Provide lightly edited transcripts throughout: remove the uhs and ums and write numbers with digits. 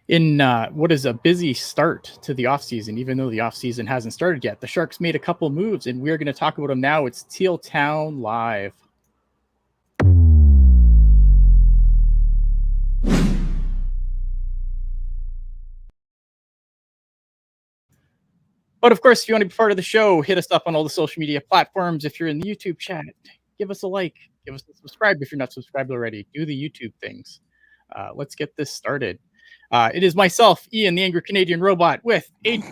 In what is a busy start to the offseason, even though the offseason hasn't started yet, the Sharks made a couple moves, and we're going to talk about them now. It's Teal Town Live. But of course, if you want to be part of the show, hit us up on all the social media platforms. If you're in the YouTube chat, give us a like, give us a subscribe if you're not subscribed already. Do the YouTube things. Let's get this started. It is myself, Ian, the Angry Canadian Robot, with Adrian.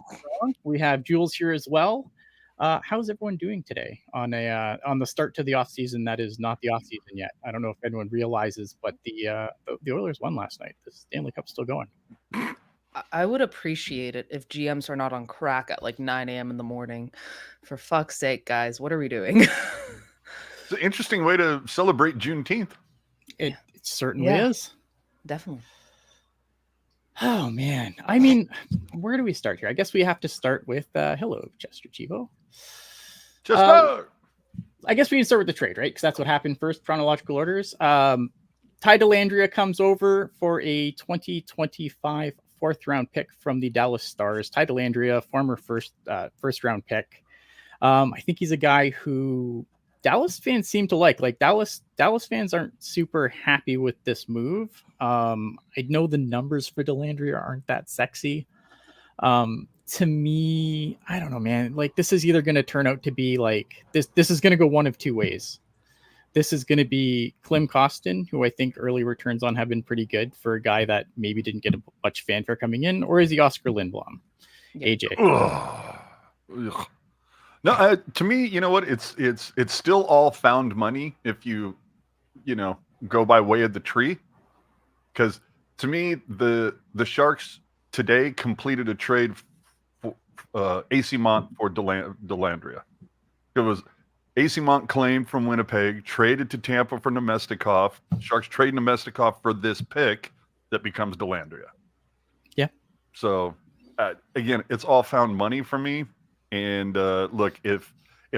We have Jules here as well. How's everyone doing today on the start to the off season? That is not the off season yet. I don't know if anyone realizes, but the Oilers won last night. The Stanley Cup's still going. I would appreciate it if GMs are not on crack at like 9 a.m. in the morning. For fuck's sake, guys, what are we doing? It's an interesting way to celebrate Juneteenth. It certainly is. Definitely. Oh, man. I mean, where do we start here? I guess we have to start with hello, Chester Chivo. Chester! I guess we can start with the trade, right? Because that's what happened first, chronological orders. Ty Dellandrea comes over for a 2025 fourth-round pick from the Dallas Stars. Ty Dellandrea, former first-round pick. I think he's a guy who Dallas fans seem to like. Like Dallas fans aren't super happy with this move. I know the numbers for Dellandrea aren't that sexy. To me, I don't know, man. Like this is either going to turn out to be like this. This is going to go one of two ways. This is going to be Klim Kostin, who I think early returns on have been pretty good for a guy that maybe didn't get much fanfare coming in, or is he Oscar Lindblom? Yeah. AJ. Ugh. No, to me, you know what? It's still all found money if you go by way of the tree. Because to me, the Sharks today completed a trade for AC Mont for Dellandrea. It was AC Mont claimed from Winnipeg, traded to Tampa for Nemestikov. Sharks trade Nemestikov for this pick that becomes Dellandrea. Yeah. So, again, it's all found money for me. And look, if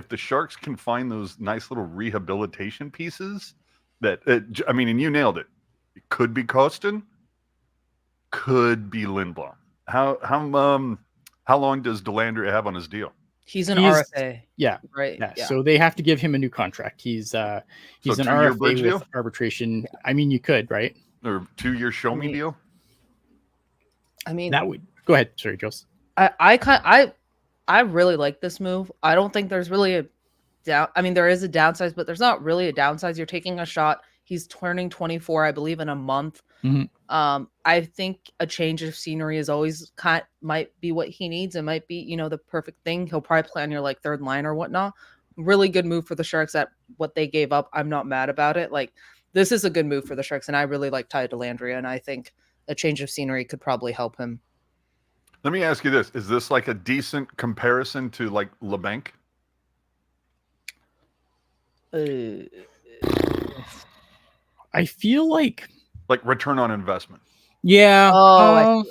the Sharks can find those nice little rehabilitation pieces, and you nailed it. It could be Kostin, could be Lindblom. How long does Dellandrea have on his deal? He's an RFA. Yeah. Right. Yeah. So they have to give him a new contract. He's an RFA with deal? Arbitration. I mean, you could, right? Or 2-year show me deal. I mean, that would go ahead. Sorry, Jules. I really like this move. I don't think there's really a down. I mean, there is a downside, but there's not really a downside. You're taking a shot. He's turning 24, I believe, in a month. Mm-hmm. I think a change of scenery is always might be what he needs. It might be, the perfect thing. He'll probably play on your third line or whatnot. Really good move for the Sharks at what they gave up. I'm not mad about it. Like, this is a good move for the Sharks, and I really like Ty Dellandrea, and I think a change of scenery could probably help him. Let me ask you this. Is this like a decent comparison to like LeBanc? I feel like return on investment. Yeah. I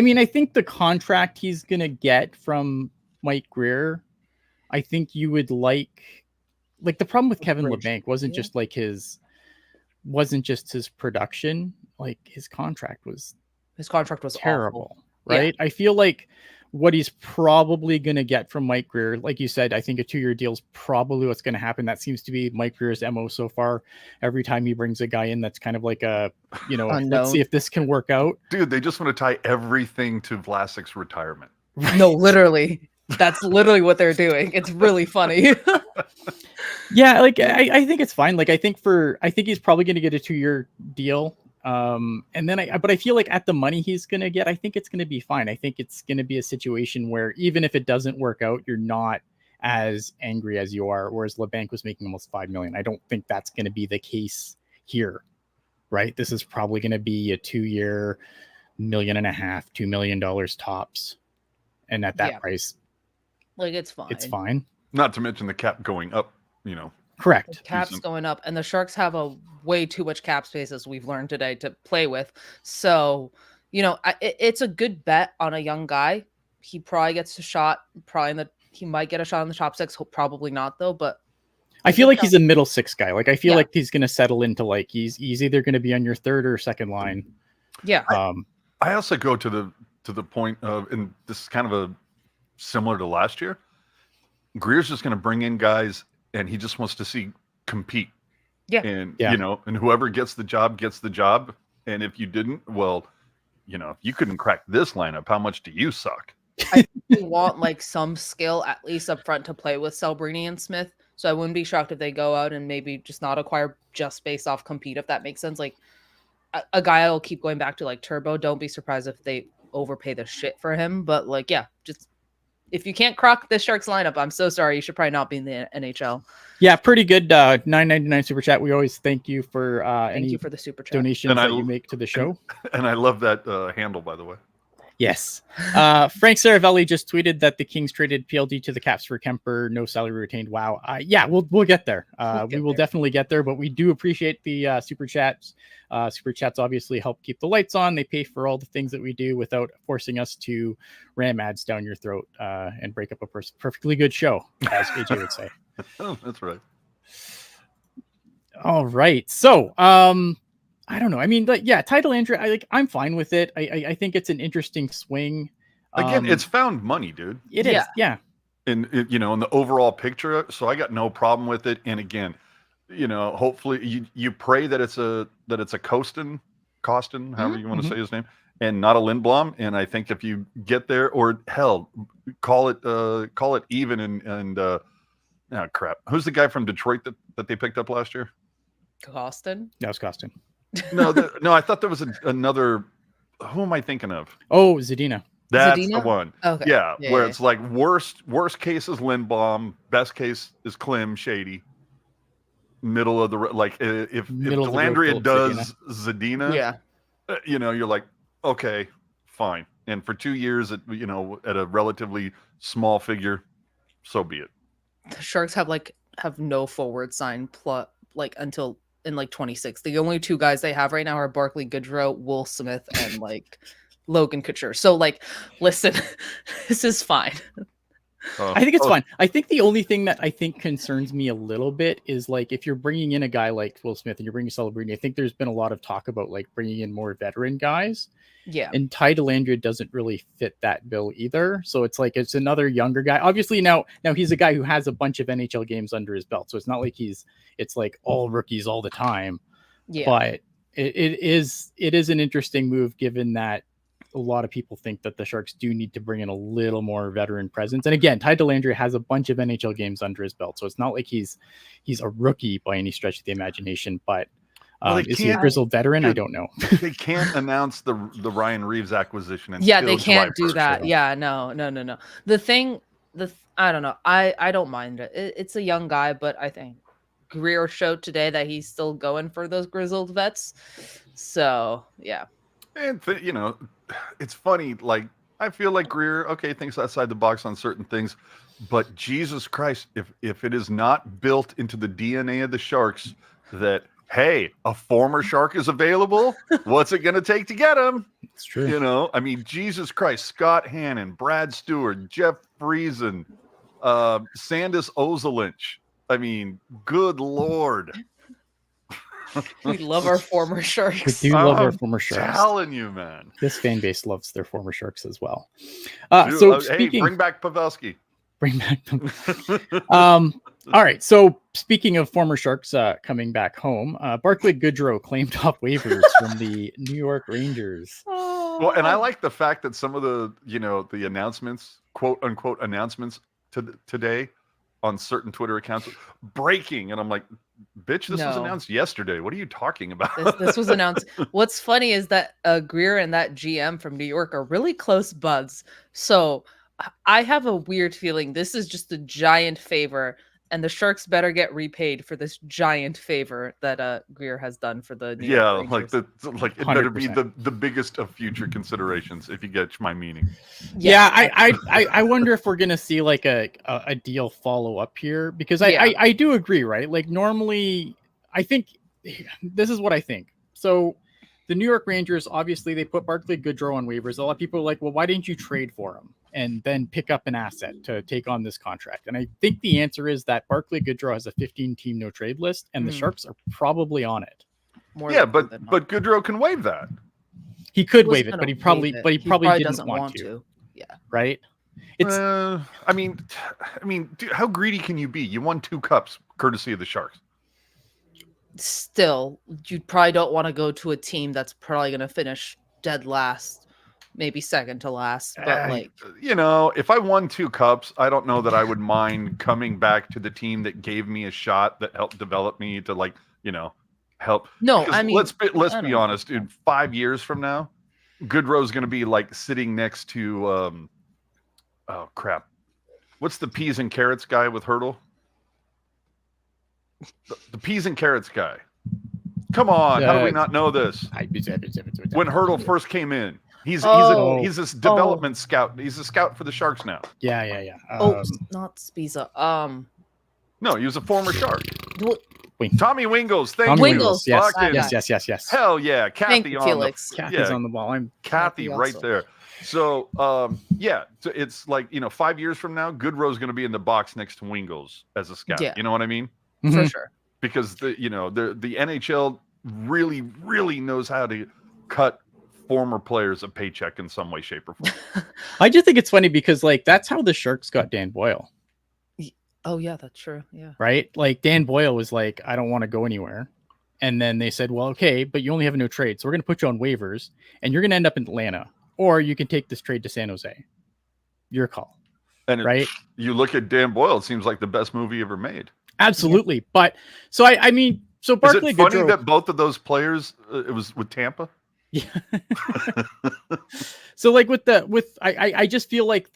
mean, I think the contract he's going to get from Mike Grier, I think you would like the problem with Kevin LeBanc wasn't just his production. Like his contract was terrible, awful, right? Yeah. I feel like what he's probably going to get from Mike Grier, like you said, I think a 2-year deal is probably what's going to happen. That seems to be Mike Grier's MO so far. Every time he brings a guy in, that's kind of like a, let's see if this can work out. Dude, they just want to tie everything to Vlasic's retirement. No, literally. That's literally what they're doing. It's really funny. Yeah, I think it's fine. I think he's probably going to get a 2-year deal. But I feel like at the money he's going to get, I think it's going to be fine. I think it's going to be a situation where even if it doesn't work out, you're not as angry as you are. Whereas LeBanc was making almost $5 million. I don't think that's going to be the case here, right? This is probably going to be a 2-year, $1.5 million, $2 million tops. And at that price, it's fine. It's fine. Not to mention the cap going up, Correct. The cap's going up, and the Sharks have a way too much cap space, as we've learned today, to play with. So, it's a good bet on a young guy. He probably gets a shot. He might get a shot in the top 6. Probably not though. But I feel like he's a middle 6 guy. I feel like he's going to settle into he's either going to be on your third or second line. Yeah. I also go to the point of, and this is kind of a similar to last year. Greer's just going to bring in guys, and he just wants to see compete. Yeah. And Yeah. and whoever gets the job gets the job. And if you didn't, well, if you couldn't crack this lineup, how much do you suck? I think they want like some skill at least up front to play with Celebrini and Smith. So I wouldn't be shocked if they go out and maybe just not acquire just based off compete, if that makes sense. Like a guy I'll keep going back to, like Turbo. Don't be surprised if they overpay the shit for him. But like, yeah, just if you can't crock the Sharks lineup, I'm so sorry. You should probably not be in the NHL. Yeah, pretty good. $9.99 super chat. We always thank you for Thank any you for the super chat. donations that you make to the show. And I love that handle, by the way. Yes. Frank Saravelli just tweeted that the Kings traded PLD to the Caps for Kemper. No salary retained. Wow. Yeah, we'll get there. We will definitely get there, but we do appreciate the super chats. Super chats obviously help keep the lights on. They pay for all the things that we do without forcing us to ram ads down your throat and break up a perfectly good show, as AJ would say. Oh, that's right. All right. So, I don't know. I mean, like, yeah, Ty Dellandrea, I'm fine with it. I think it's an interesting swing. Again, it's found money, dude. It is. Yeah. In in the overall picture, so I got no problem with it. And again, hopefully you pray that it's a Costin, however you want to say his name, and not a Lindblom. And I think if you get there, or hell, call it even. And crap, who's the guy from Detroit that they picked up last year? Costin. That was Costin. No, I thought there was another. Who am I thinking of? Oh, Zadina. That's Zadina? the one. Okay. Yeah, where yeah. it's like worst case is Lindblom, best case is Klim Shady. Middle of the if Dellandrea does Zadina, yeah, you're like, okay, fine. And for 2 years at a relatively small figure, so be it. The Sharks have no forward sign until in 26. The only two guys they have right now are Barclay Goodrow, Will Smith, and Logan Couture. So listen, this is fine. I think it's fine. I think the only thing that I think concerns me a little bit is if you're bringing in a guy like Will Smith and you're bringing Celebrini, I think there's been a lot of talk about bringing in more veteran guys. Yeah. And Ty Dellandrea doesn't really fit that bill either. So it's it's another younger guy. Obviously now he's a guy who has a bunch of NHL games under his belt. So it's not it's all rookies all the time. Yeah. But it is an interesting move given that a lot of people think that the Sharks do need to bring in a little more veteran presence. And again, Ty Dellandrea has a bunch of NHL games under his belt. So it's not like he's a rookie by any stretch of the imagination, but is he a grizzled veteran? I don't know. They can't announce the Ryan Reeves acquisition. Yeah, they can't do that. Yeah, no. I don't know. I don't mind it. It's a young guy, but I think Greer showed today that he's still going for those grizzled vets. So yeah. And it's funny. I feel like Greer, thinks outside the box on certain things, but Jesus Christ, if it is not built into the DNA of the Sharks that, hey, a former Shark is available, what's it going to take to get him? It's true. I mean, Jesus Christ, Scott Hannon, Brad Stewart, Jeff Friesen, Sandis Ozelinch. I mean, good Lord. We love our former Sharks. We do love our former Sharks. I'm telling you, man. This fan base loves their former Sharks as well. Hey, bring back Pavelski. Bring back them. All right. So speaking of former Sharks coming back home, Barclay Goodrow claimed off waivers from the New York Rangers. Well, and I like the fact that some of the the announcements, quote unquote announcements today on certain Twitter accounts, breaking, and I'm like, bitch, this was announced yesterday. What are you talking about? This was announced. What's funny is that Greer and that GM from New York are really close buds. So I have a weird feeling this is just a giant favor, and the Sharks better get repaid for this giant favor that Greer has done for the New York Rangers. It better be the biggest of future considerations, if you get my meaning. Yeah, I wonder if we're gonna see a deal follow up here, because I do agree, right? Normally, I think this is what I think. So the New York Rangers, obviously, they put Barclay Goodrow on waivers. A lot of people are like, well, why didn't you trade for him and then pick up an asset to take on this contract? And I think the answer is that Barclay Goodrow has a 15-team no-trade list, and the Sharks are probably on it. But Goodrow can waive that. He could was waive it, gonna but he probably waive it. but he probably didn't doesn't want to. Yeah. Right? It's I mean, dude, how greedy can you be? You won 2 cups courtesy of the Sharks. Still, you probably don't want to go to a team that's probably going to finish dead last, maybe second to last. But like, you know, if I won 2 cups, I don't know that I would mind coming back to the team that gave me a shot, that helped develop me to, like, you know, help. no, Because I mean, let's be honest, dude. 5 years from now, Goodrow's going to be like sitting next to oh crap, what's the peas and carrots guy with Hurdle? The peas and carrots guy. Come on, how do we not know this? When Hurdle first came in, he's this development scout. He's a scout for the Sharks now. Yeah. Not Spiza. No, he was a former Shark. Wink. Tommy Wingles. Tommy Wingles. Yes. Fucking- Yes. Hell yeah, Thank Kathy you, on Felix. Kathy's on the ball. Kathy Kathy right also. there. So yeah, so it's like, you know, 5 years from now, Goodrow's going to be in the box next to Wingles as a scout. Yeah. You know what I mean? For Mhm. sure. Because the NHL really knows how to cut former players a paycheck in some way, shape, or form. I just think it's funny because like that's how the Sharks got Dan Boyle, Oh yeah, that's true. Yeah. right? Like Dan Boyle was like, I don't want to go anywhere. And then they said, well, okay, but you only have no trade. So we're going to put you on waivers and you're going to end up in Atlanta, or you can take this trade to San Jose. Your call. And Right? You look at Dan Boyle, it seems like the best movie ever made. Absolutely. But so I mean, so Is Barclay it funny Goodrow, that both of those players, it was with Tampa? yeah. So like I just feel like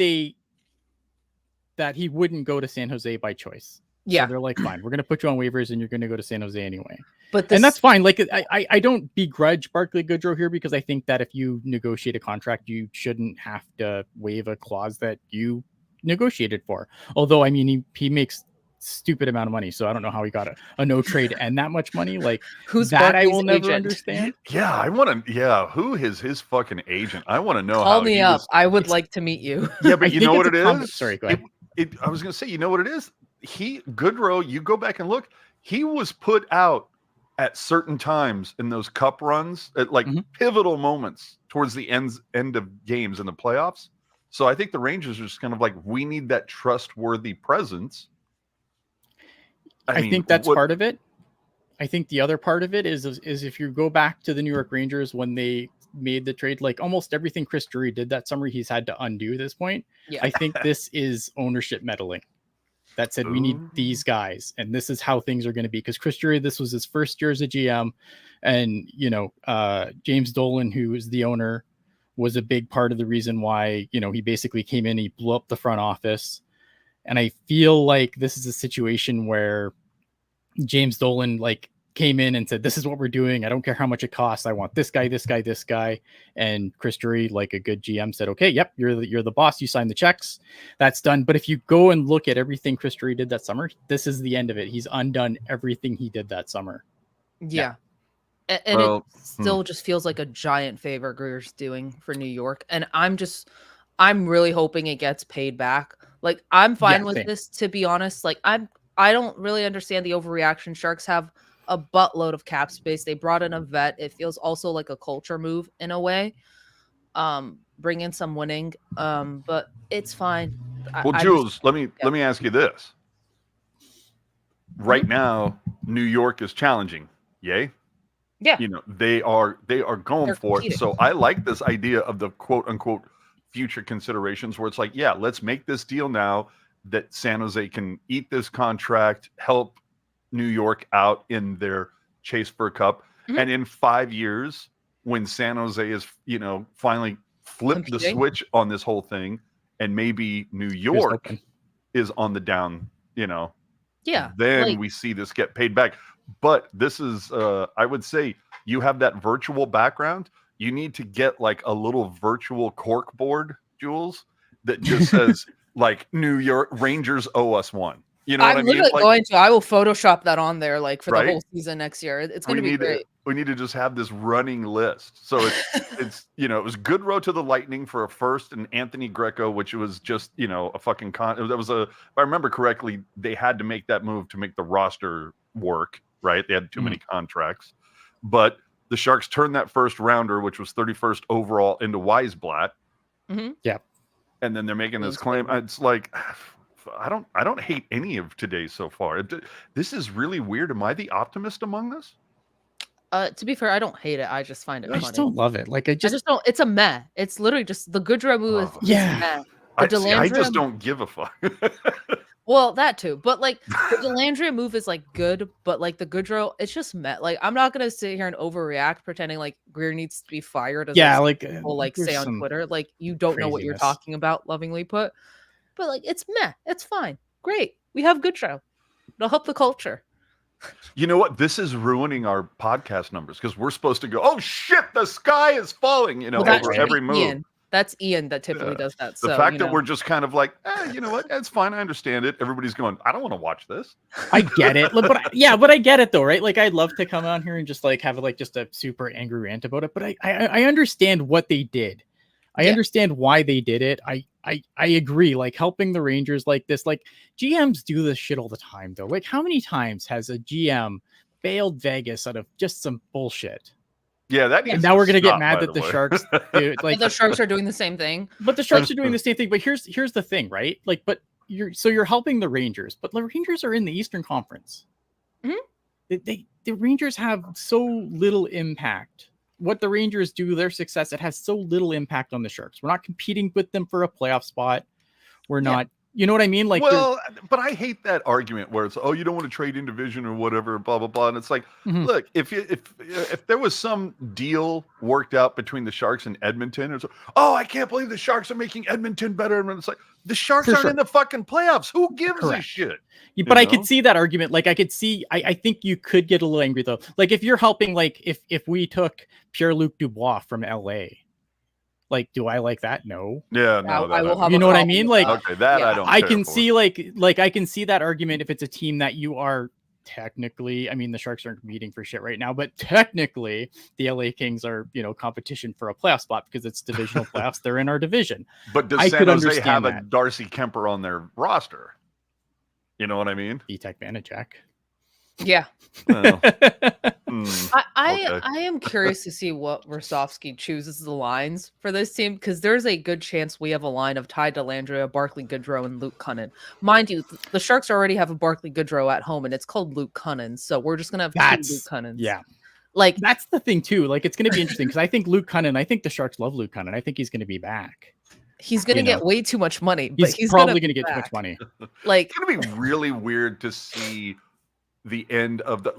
that he wouldn't go to San Jose by choice. Yeah. So they're like, fine, we're going to put you on waivers and you're going to go to San Jose anyway. But And that's fine. Like I don't begrudge Barclay Goodrow here because I think that if you negotiate a contract, you shouldn't have to waive a clause that you negotiated for. Although, I mean, he makes stupid amount of money. So I don't know how he got a no trade and that much money. Like who's that I Barclay's will never agent? understand. Yeah, I want to. Yeah, who is his fucking agent? I want to know. Call how me he up. was- I would like to meet you. Yeah, I but you think know what it's it a is? Sorry, go ahead. I was going to say, you know what it is? Goodrow, you go back and look, he was put out at certain times in those cup runs at like Mhm. pivotal moments towards the end of games in the playoffs. So I think the Rangers are just kind of like, we need that trustworthy presence. I mean, think that's part of it. I think the other part of it is if you go back to the New York Rangers when they made the trade, like almost everything Chris Drury did that summer, he's had to undo at this point. Yeah. I think this is ownership meddling that said, we need these guys and this is how things are going to be. Because Chris Drury, this was his first year as a GM. And, you know, James Dolan, who is the owner, was a big part of the reason why, you know, he basically came in, he blew up the front office. And I feel like this is a situation where James Dolan like came in and said, this is what we're doing. I don't care how much it costs. I want this guy, this guy, this guy. And Chris Drury, like a good GM, said, okay, yep, you're the boss. You sign the checks. That's done. But if you go and look at everything Chris Drury did that summer, this is the end of it. He's undone everything he did that summer. Yeah. And it still just feels like a giant favor Greer's doing for New York. And I'm really hoping it gets paid back. Like, I'm fine with this, to be honest. Like, I don't really understand the overreaction. Sharks have a buttload of cap space. They brought in a vet. It feels also like a culture move in a way. Bring in some winning. But it's fine. Well, Jules, let me ask you this. Right now, New York is challenging. Yay? Yeah. You know, they are going They're for competing. it. So I like this idea of the quote unquote future considerations where it's like, yeah, let's make this deal now that San Jose can eat this contract, help New York out in their chase for a cup. Mhm. And in 5 years, when San Jose is, you know, finally flipped the Competing. switch on this whole thing, and maybe New York is on the down, you know, Yeah. then like- we see this get paid back. But this is, I would say, you have that virtual background. You need to get like a little virtual cork board, Jules, that just says like New York Rangers owe us one. You know what I I'm mean? literally Like, going to. I will Photoshop that on there, like for Right? the whole season next year. It's going to be great. we need to just have this running list. So it's you know, it was Goodrow to the Lightning for a first, and Anthony Greco, which was just, you know, a fucking that was a, if I remember correctly, they had to make that move to make the roster work, right? They had too many contracts. But The Sharks turned that first rounder, which was 31st overall, into Weisblatt. Mm-hmm. Yeah. And then they're making this claim. It's like, I don't hate any of today so far. This is really weird. Am I the optimist among this? To be fair, I don't hate it. I just find it I funny. just don't love it. Like I just don't. It's a meh. It's literally just the Goodrow move. Oh. Is Yeah. meh. I just don't give a fuck. Well, that too. But like the Dellandrea move is like good, but like the Goodrow, it's just met. Like I'm not gonna sit here and overreact, pretending like Greer needs to be fired. As yeah, I see like people like there's say on some Twitter, like you don't know what you're craziness. talking about. Lovingly put, but like it's meh. It's fine. Great. We have Goodrow. It'll help the culture. You know what? This is ruining our podcast numbers because we're supposed to go, oh shit, the sky is falling, you know, Well, that over should every be move. Ian. That's Ian that typically does that. The So, fact you that know. we're just kind of like, you know what? It's fine. I understand it. Everybody's going, I don't want to watch this. I get it, but but I get it though, right? Like I'd love to come on here and just like have like just a super angry rant about it, but I understand what they did. I understand why they did it. I agree. Like helping the Rangers like this, like GMs do this shit all the time though. Like how many times has a GM bailed Vegas out of just some bullshit? Yeah, that needs and now to we're gonna stop, get mad by that the way. Sharks do, like the Sharks are doing the same thing. But the Sharks are doing the same thing. But here's the thing, right? Like, but you're helping the Rangers, but the Rangers are in the Eastern Conference. Mm-hmm. The Rangers have so little impact. What the Rangers do, their success, it has so little impact on the Sharks. We're not competing with them for a playoff spot. We're not. You know what I mean? Like, well, but I hate that argument where it's, oh, you don't want to trade in division or whatever, blah blah blah. And it's like, look, if there was some deal worked out between the Sharks and Edmonton, it's, oh, I can't believe the Sharks are making Edmonton better. And it's like the Sharks aren't in the fucking playoffs. Who gives a shit? Yeah, but I could see that argument. Like I could see, I think you could get a little angry though. Like if you're helping, like if we took Pierre-Luc Dubois from LA. Like, do I like that? No. Yeah, no. I will have you know what I mean? Like, okay, that I don't. I can see like I can see that argument if it's a team that you are technically. I mean, the Sharks aren't competing for shit right now, but technically, the LA Kings are competition for a playoff spot because it's divisional playoffs. They're in our division. But does San Jose have a Darcy Kemper on their roster? You know what I mean? E-Tech Vanacek. Yeah. I am curious to see what Rostovsky chooses the lines for this team because there's a good chance we have a line of Ty Dellandrea, Barclay Goodrow, and Luke Cunnin. Mind you, the Sharks already have a Barclay Goodrow at home, and it's called Luke Cunnin, so we're just gonna have two Luke Cunnins. Yeah. Like that's the thing too. Like it's gonna be interesting because I think Luke Cunnin, I think the Sharks love Luke Cunnin. I think he's gonna be back. He's gonna get way too much money, but he's probably gonna get too much money. Like it's gonna be really weird to see the end of the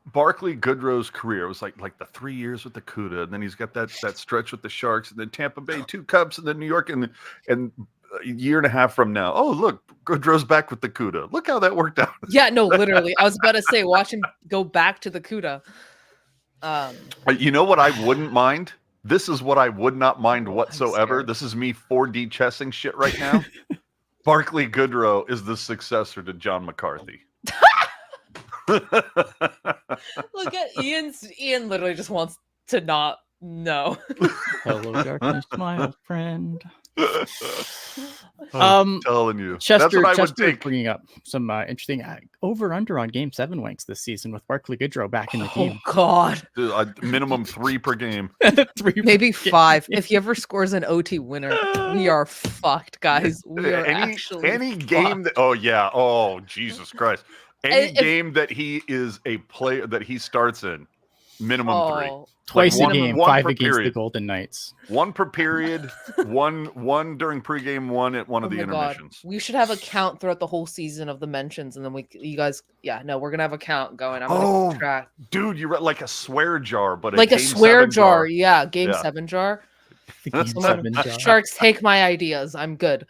Barclay Goodrow's career. It was like the 3 years with the CUDA, and then he's got that stretch with the Sharks, and then Tampa Bay 2 Cups, and then New York, and a year and a half from now, oh look, Goodrow's back with the CUDA. Look how that worked out. Yeah, no, literally. I was about to say, watch him go back to the CUDA. You know what I wouldn't mind? This is what I would not mind whatsoever. This is me 4D chessing shit right now. Barclay Goodrow is the successor to John McCarthy. Look at Ian literally just wants to not know. Hello, darkness, my old friend. I'm telling you, Chester, that's what I would take. Bringing up some interesting over/under on Game 7 winks this season with Barclay Goodrow back in the game. Oh God, minimum 3 per game. 3 maybe 5. If he ever scores an OT winner, we are fucked, guys. We are any game that. Oh yeah. Oh Jesus Christ. Any game that he is a player that he starts in, minimum 3. Twice a game, 5 against the Golden Knights. 1 per period, one during pregame, 1 at one of the intermissions. We should have a count throughout the whole season of the mentions, and then you guys, we're gonna have a count going. I'm gonna keep track. Dude, you read like a swear jar, but like a swear jar. Yeah, Game 7 jar. Game 7 jar. Sharks, take my ideas. I'm good.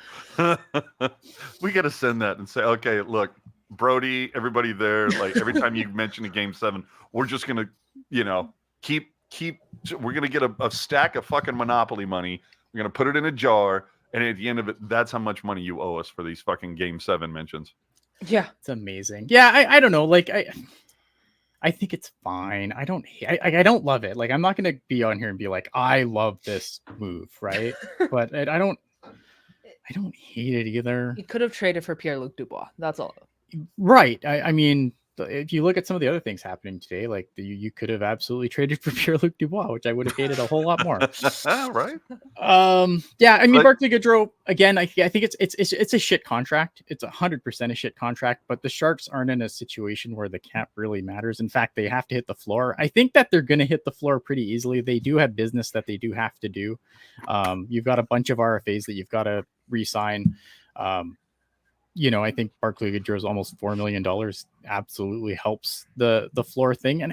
We gotta send that and say, okay, look, Brody, everybody there, like every time you mention a Game 7, we're just gonna, keep. We're gonna get a stack of fucking Monopoly money. We're gonna put it in a jar, and at the end of it, that's how much money you owe us for these fucking Game 7 mentions. Yeah, it's amazing. Yeah, I don't know. Like I think it's fine. I don't love it. Like I'm not gonna be on here and be like, I love this move, right? But I don't hate it either. He could have traded for Pierre-Luc Dubois. That's all. Right. I mean, if you look at some of the other things happening today, like you could have absolutely traded for Pierre-Luc Dubois, which I would have hated a whole lot more. Right. Yeah, I mean, But- Barclay Goodrow, again, I think it's a shit contract. It's 100% a shit contract, but the Sharks aren't in a situation where the cap really matters. In fact, they have to hit the floor. I think that they're going to hit the floor pretty easily. They do have business that they do have to do. You've got a bunch of RFAs that you've got to re-sign. I think Barclay Goodrow's almost $4 million absolutely helps the floor thing. And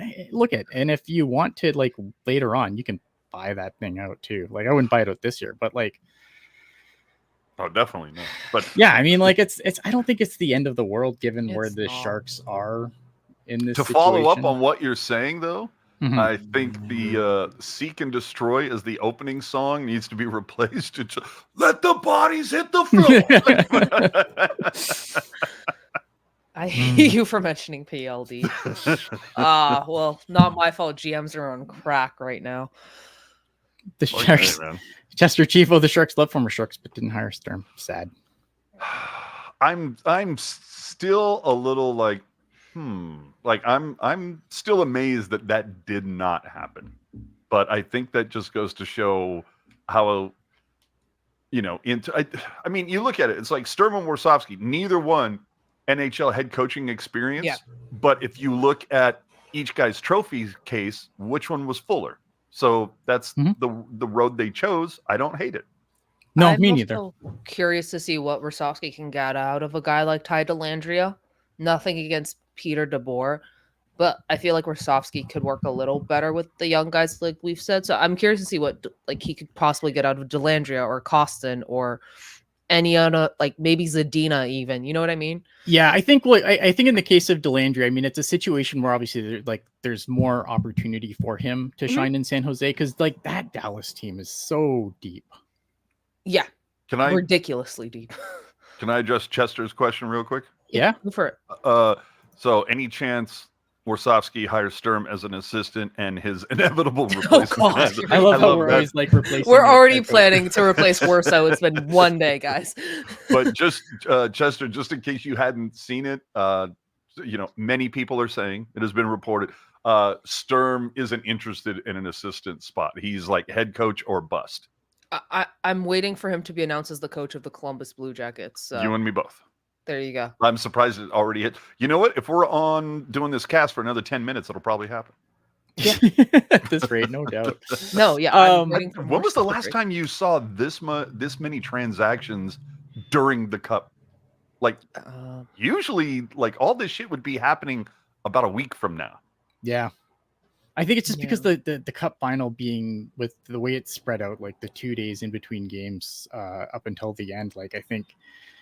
and if you want to, like, later on, you can buy that thing out too. Like, I wouldn't buy it out this year, but like, oh, definitely not. But yeah, I mean, like, it's I don't think it's the end of the world given where It's the not. Sharks are in this to situation. follow up on what you're saying, though, Mhm. I think the "Seek and Destroy" as the opening song needs to be replaced to "Let the Bodies Hit the Floor." I hate you for mentioning PLD. Well, not my fault. GMs are on crack right now. The Well, Sharks, hey, man. Chester Chiefo, the Sharks love former Sharks, but didn't hire Sturm. Sad. I'm still a little like, like I'm still amazed that did not happen. But I think that just goes to show how, I mean, you look at it, it's like Sturm and Warsofsky, neither one NHL head coaching experience. Yeah. But if you look at each guy's trophy case, which one was fuller? So that's Mhm. the road they chose. I don't hate it. No, I'm me neither. also curious to see what Rosofsky can get out of a guy like Ty Dellandrea. Nothing against Peter DeBoer, but I feel like Rosofsky could work a little better with the young guys, like we've said. So I'm curious to see what like he could possibly get out of Dellandrea or Costin or any other, like maybe Zadina even. You know what I mean? Yeah, I think I think in the case of Dellandrea, I mean, it's a situation where obviously there's more opportunity for him to Mhm. shine in San Jose because like that Dallas team is so deep. Yeah, Can I ridiculously deep. address Chester's question real quick? Yeah. Go for it. So any chance Warsofsky hires Sturm as an assistant and his inevitable Oh, replacement? God. I love how love we're that. always like replacing. We're the already head coach. planning to replace Warsaw. It's been one day, guys. But just Chester, just in case you hadn't seen it, many people are saying it has been reported. Sturm isn't interested in an assistant spot. He's like head coach or bust. I'm waiting for him to be announced as the coach of the Columbus Blue Jackets. So You and me both. there you go. I'm surprised it already hit. You know what? If we're on doing this cast for another 10 minutes, it'll probably happen. At this rate, no doubt. No, yeah. I'm waiting for When more was the stuff to last break. time you saw this many transactions during the Cup? Like, usually, like all this shit would be happening about a week from now. Yeah. I think it's just because the cup final being with the way it's spread out, like the 2 days in between games up until the end. Like, I think,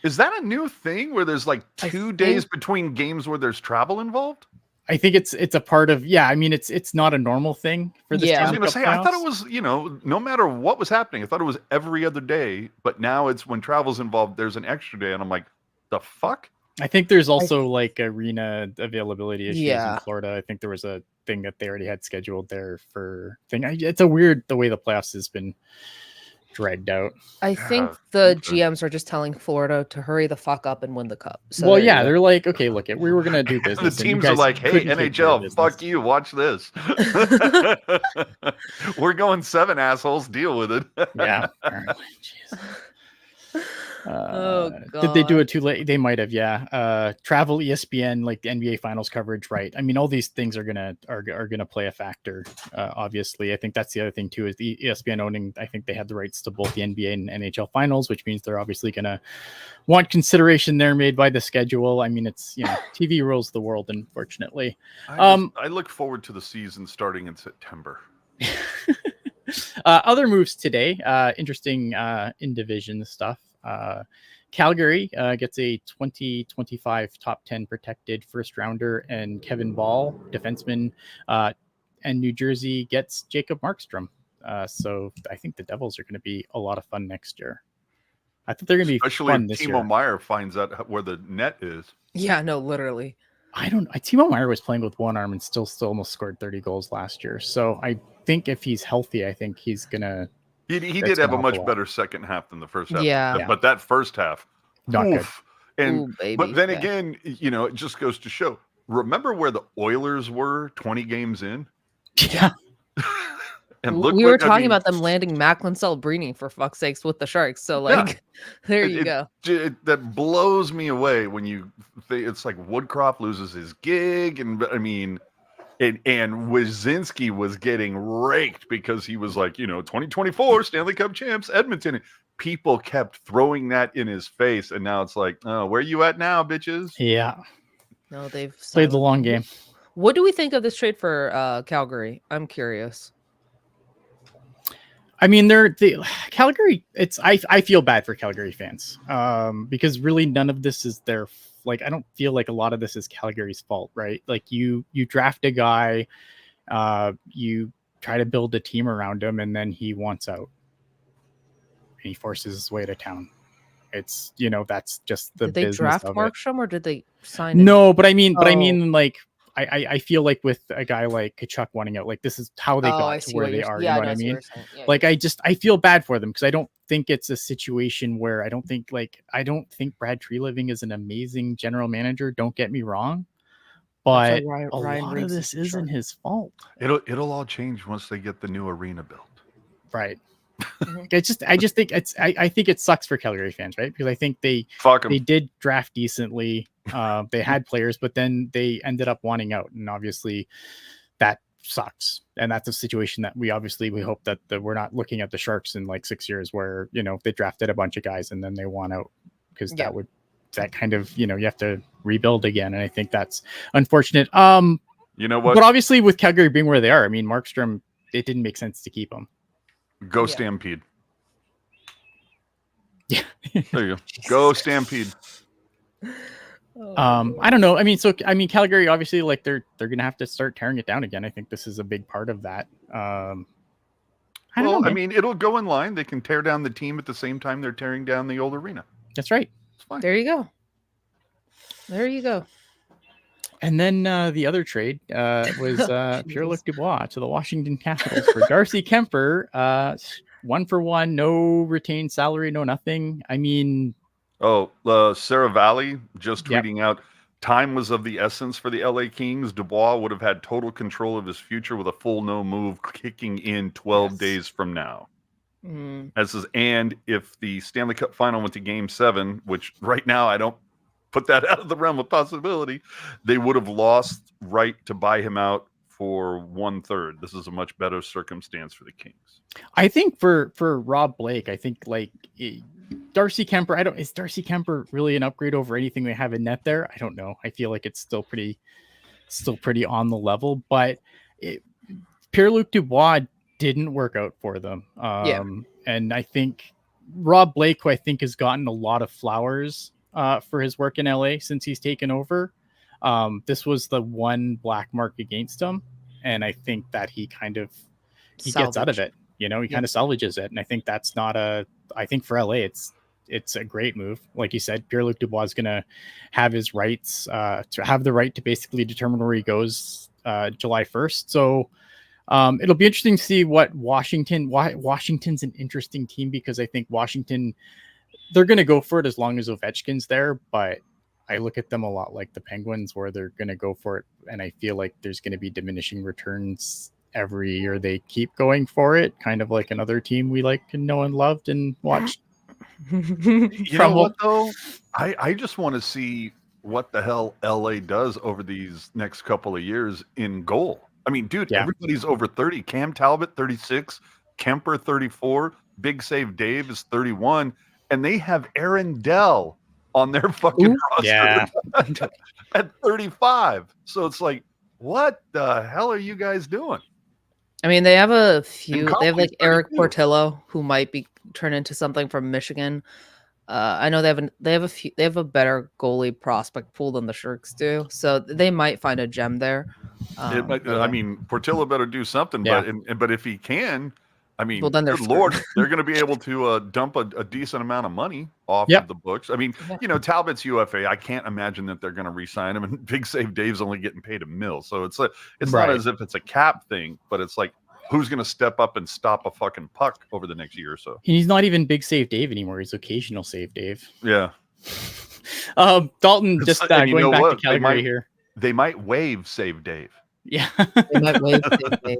Is that a new thing where there's like I 2 days think- between games where there's travel involved? it's a part of, yeah. I mean, it's not a normal thing for this. Yeah. I was Stanley going to Cup say, I thought it playoffs. was, no matter what was happening, I thought it was every other day, but now it's when travel's involved, there's an extra day. And I'm like, the fuck? I think there's also like arena availability issues in Yeah. Florida. I think there was a thing that they already had scheduled there for thing. It's a weird the way the playoffs has been dragged out. I think Yeah, the okay. GMs are just telling Florida to hurry the fuck up and win the cup. So Well, there you yeah, go. they're like, okay, look, we were gonna do And the business. and you teams are guys like, hey, couldn't take care of NHL, fuck business." you, watch this. We're going 7 assholes, deal with it. Yeah. Apparently. Jeez. Oh, Did they do God. it too late? They might have, yeah. Travel, ESPN, like the NBA Finals coverage, right? I mean, all these things are gonna play a factor. Obviously, I think that's the other thing too is the ESPN owning. I think they have the rights to both the NBA and NHL Finals, which means they're obviously gonna want consideration there made by the schedule. I mean, it's TV rules the world, unfortunately. I look forward to the season starting in September. Other moves today, interesting in division stuff. Calgary gets a 2025 top 10 protected first rounder and Kevin Ball, defenseman, and New Jersey gets Jacob Markstrom. So I think the Devils are going to be a lot of fun next year. I think they're going to be Especially fun if this Timo year. Meyer finds out where the net is. Yeah, no, literally. Timo Meyer was playing with one arm and still almost scored 30 goals last year. So I think if he's healthy, I think he's going to. He That's did have a an much awful lot. better second half than the first half. Yeah. But that first half, Not good. And Ooh, baby. but then Yeah. again, it just goes to show remember where the Oilers were 20 games in? Yeah. And look, we were what, I talking mean, about them landing Macklin Celebrini for fuck's sakes with the Sharks. So Yeah. like, there you go. That blows me away when you think it's like Woodcroft loses his gig, and I mean, and Wyszynski was getting raked because he was like, 2024 Stanley Cup champs, Edmonton. People kept throwing that in his face, and now it's like, oh, where you at now, bitches? Yeah. No, they've Played the long game. What do we think of this trade for Calgary? I'm curious. I mean, Calgary. I feel bad for Calgary fans because really none of this is their I don't feel like a lot of this is Calgary's fault, right? Like you draft a guy, you try to build a team around him, and then he wants out. And he forces his way to town. It's that's just the business. Did they draft Markstrom or did they sign him? No, but I mean like. I feel like with a guy like Kachuk wanting out, like this is how they got to where they are. You know what I mean? Yeah, like I feel bad for them because I don't think it's a situation where I don't think Brad Treliving is an amazing general manager. Don't get me wrong, but a lot of this isn't his fault. It'll all change once they get the new arena built. Right. I just think I think it sucks for Calgary fans, right? Because I think they did draft decently. They had players, but then they ended up wanting out, and obviously that sucks. And that's a situation that we hope that we're not looking at the Sharks in like 6 years where they drafted a bunch of guys and then they want out, because that kind of you have to rebuild again, and I think that's unfortunate. You know what? But obviously with Calgary being where they are, I mean Markstrom, it didn't make sense to keep him. Go Stampede. Yeah. There you go. Go Stampede. I don't know. I mean, Calgary obviously like they're gonna have to start tearing it down again. I think this is a big part of that. I mean, it'll go in line. They can tear down the team at the same time they're tearing down the old arena. That's right. It's fine. There you go. There you go. And then the other trade was Pierre-Luc Dubois to the Washington Capitals for Darcy Kemper. 1-for-1, no retained salary, no nothing. I mean... Sarah Valley just tweeting out, time was of the essence for the LA Kings. Dubois would have had total control of his future with a full no move kicking in 12 days from now. As says, and if the Stanley Cup final went to Game 7, which right now I don't put that out of the realm of possibility, they would have lost right to buy him out for 1/3. This is a much better circumstance for the Kings. I think for Rob Blake, I think Darcy Kemper, is Darcy Kemper really an upgrade over anything they have in net there? I don't know. I feel like it's still pretty on the level, but Pierre-Luc Dubois didn't work out for them. And I think Rob Blake, who I think has gotten a lot of flowers for his work in LA since he's taken over. This was the one black mark against him, and I think that he gets out of it. He kind of salvages it, and I think that's not I think for LA it's a great move. Like you said, Pierre-Luc Dubois is going to have his rights to have the right to basically determine where he goes July 1st. So it'll be interesting to see what Washington's an interesting team, because I think Washington, they're going to go for it as long as Ovechkin's there, but I look at them a lot like the Penguins, where they're going to go for it, and I feel like there's going to be diminishing returns every year they keep going for it, kind of like another team we like and know and loved and watched. You know what, though? I just want to see what the hell LA does over these next couple of years in goal. I mean, dude, everybody's over 30. Cam Talbot, 36. Kemper, 34. Big Save Dave is 31. And they have Aaron Dell on their fucking roster at 35. So it's like, what the hell are you guys doing? I mean, they have a few. They have like Eric Portillo, who might be turned into something from Michigan. I know they have a better goalie prospect pool than the Sharks do, so they might find a gem there. I mean, Portillo better do something, but if he can, I mean, then good Lord, they're going to be able to dump a decent amount of money off of the books. I mean, Talbot's UFA. I can't imagine that they're going to re-sign him, and Big Save Dave's only getting paid $1 million. So it's not as if it's a cap thing, but it's like, who's going to step up and stop a fucking puck over the next year or so? He's not even Big Save Dave anymore. He's Occasional Save Dave. Yeah. Dalton, just going back to Calgary here. they might waive Save Dave. Yeah. They might waive Save Dave.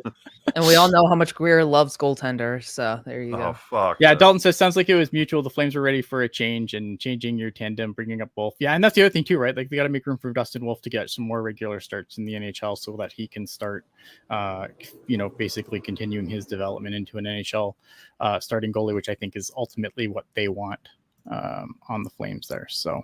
And we all know how much Greer loves goaltenders, so there you Oh go. fuck. Yeah, that. Dalton says sounds like it was mutual. The Flames were ready for a change and changing your tandem, bringing up Wolf. Yeah, and that's the other thing too, right? Like they got to make room for Dustin Wolf to get some more regular starts in the NHL so that he can start, basically continuing his development into an NHL starting goalie, which I think is ultimately what they want on the Flames there. So.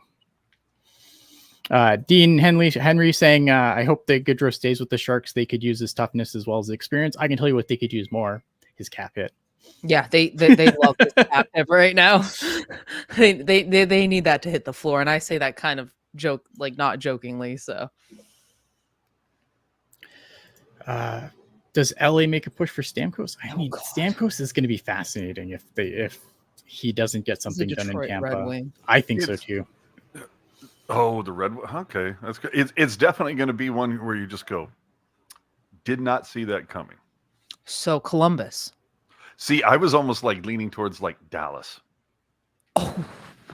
Dean Henry saying, I hope that Goodrow stays with the Sharks. They could use his toughness as well as experience. I can tell you what they could use more: his cap hit. Yeah, they love this cap hit right now. they need that to hit the floor, and I say that kind of not jokingly. So, does LA make a push for Stamkos? I mean, God. Stamkos is going to be fascinating if he doesn't get something done in Tampa. I think so too. Oh, the Red. Okay, that's good. It's definitely going to be one where you just go, did not see that coming. So Columbus. See, I was almost like leaning towards like Dallas. Oh,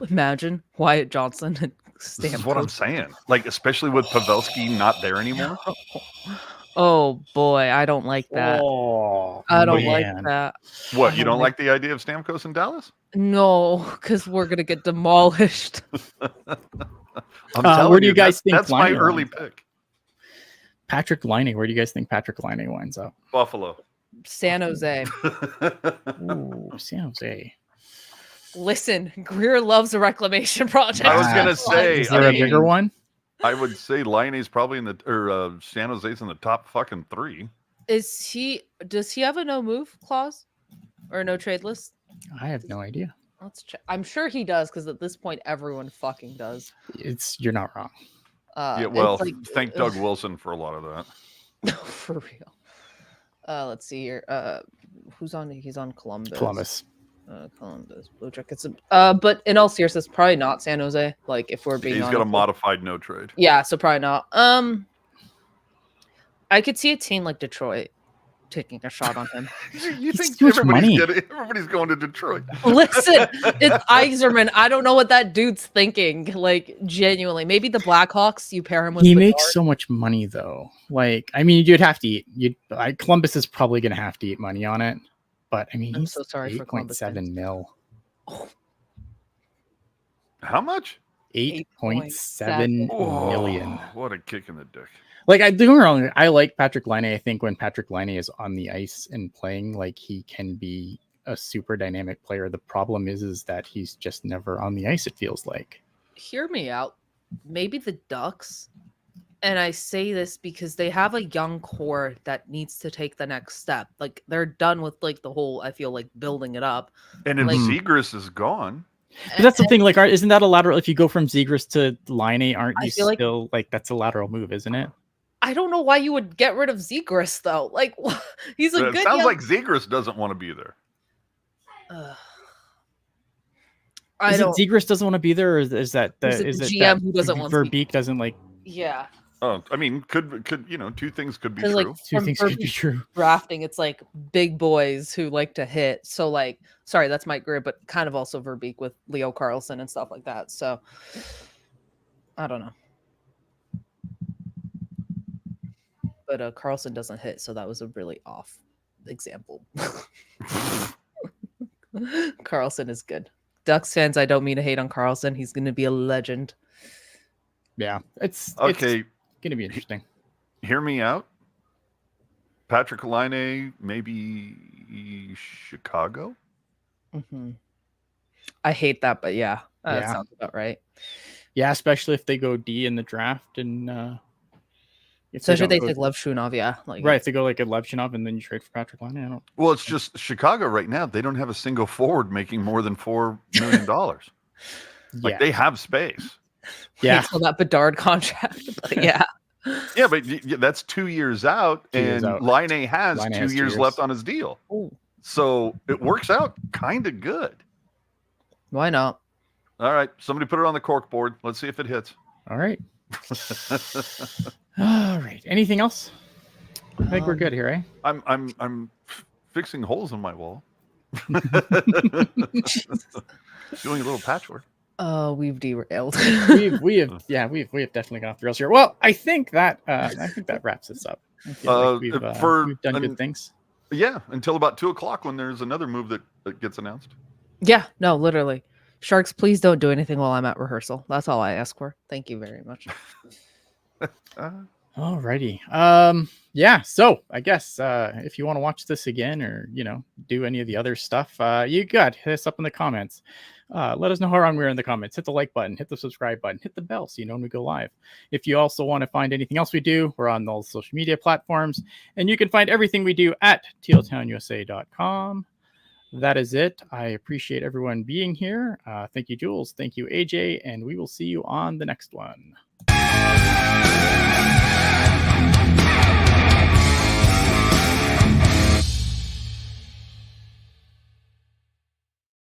imagine Wyatt Johnson and Stamkos. This is what I'm saying. Like, especially with Pavelski not there anymore. Oh boy, I don't like that. Oh, I don't like that. What, you don't like the idea of Stamkos in Dallas? No, because we're gonna get demolished. I'm telling where do you guys think that's my Laine early winds up? pick? Patrick Laine. Where do you guys think Patrick Laine winds up? Buffalo. San Jose. Ooh, San Jose. Listen, Greer loves a reclamation project. I was gonna say, Is there a bigger one? I would say Laine's probably in San Jose's in the top fucking 3. Does he have a no move clause or no trade list? I have no idea. Let's check. I'm sure he does because at this point everyone fucking does. You're not wrong. Yeah, well, thank Doug Wilson for a lot of that. For real. Let's see here. Who's on? He's on Columbus. Columbus Blue Jackets. But in all seriousness, probably not San Jose. Like if we're being He's honest. got a modified no trade. Yeah, so probably not. I could see a team like Detroit taking a shot on him. You It's think too much money. everybody's going to Detroit? Listen, it's Yzerman. I don't know what that dude's thinking. Like genuinely, maybe the Blackhawks. You pair him with. He Bedard. makes so much money though. Like, I mean, you'd have to eat. Columbus is probably going to have to eat money on it. But I mean, I'm he's so sorry for Columbus. 8.7 mil. How much? 8.7 million. What a kick in the dick. Like, I do wrong. I like Patrick Laine. I think when Patrick Laine is on the ice and playing, like he can be a super dynamic player. The problem is that he's just never on the ice. It feels like. Hear me out. Maybe the Ducks, and I say this because they have a young core that needs to take the next step. Like they're done with like the whole. I feel like building it up. And if Like- Zegras is gone, But that's the thing. Like, isn't that a lateral? If you go from Zegras to Laine, aren't I you feel like- still like that's a lateral move, isn't it? I don't know why you would get rid of Zegras though. Like he's a it good. sounds young- like Zegras doesn't want to be there. Is it Zegras doesn't want to be there, or is that Is it the GM who doesn't want Verbeek doesn't like? Yeah. Oh, I mean, could two things could be true. Like, Two things could be true. Drafting, it's like big boys who like to hit. So like, sorry, that's Mike Greer, but kind of also Verbeek with Leo Carlson and stuff like that. So I don't know. But Carlson doesn't hit, so that was a really off example. Carlson is good. Ducks fans, I don't mean to hate on Carlson. He's going to be a legend. Yeah, it's Okay, going to be interesting. hear me out. Patrick Laine, maybe Chicago. Mm-hmm. I hate that, but yeah, that Yeah. sounds about right. Yeah, especially if they go D in the draft and Especially if they don't take go- Levshunov, yeah. Like, right. If they go like a Levchinov and then you trade for Patrick Laine, I don't. Well, it's just Chicago right now. They don't have a single forward making more than $4 million. Like Yeah, they have space. yeah. Until that Bedard contract. But yeah. Yeah, but that's 2 years out, 2 years and out. Laine has Laine 2 has 2 years years. left on his deal. Ooh, So it works out kind of good. why not? All right, somebody put it on the cork board. Let's see if it hits. All right. All right. Anything else? I think we're good here, eh? I'm fixing holes in my wall. Doing a little patchwork. We've derailed. we have definitely gone off the rails here. Well, I think that wraps us up. I feel like we've done good things. Yeah, until about 2:00 when there's another move that gets announced. Yeah, no, literally. Sharks, please don't do anything while I'm at rehearsal. That's all I ask for. Thank you very much. Alrighty. Yeah, so I guess if you want to watch this again or do any of the other stuff, you got hit us up in the comments. Let us know how wrong we are in the comments. Hit the like button, hit the subscribe button, hit the bell so you know when we go live. If you also want to find anything else we do, we're on all social media platforms, and you can find everything we do at tealtownusa.com. That is it. I appreciate everyone being here. Thank you, Jules. Thank you, AJ, and we will see you on the next one.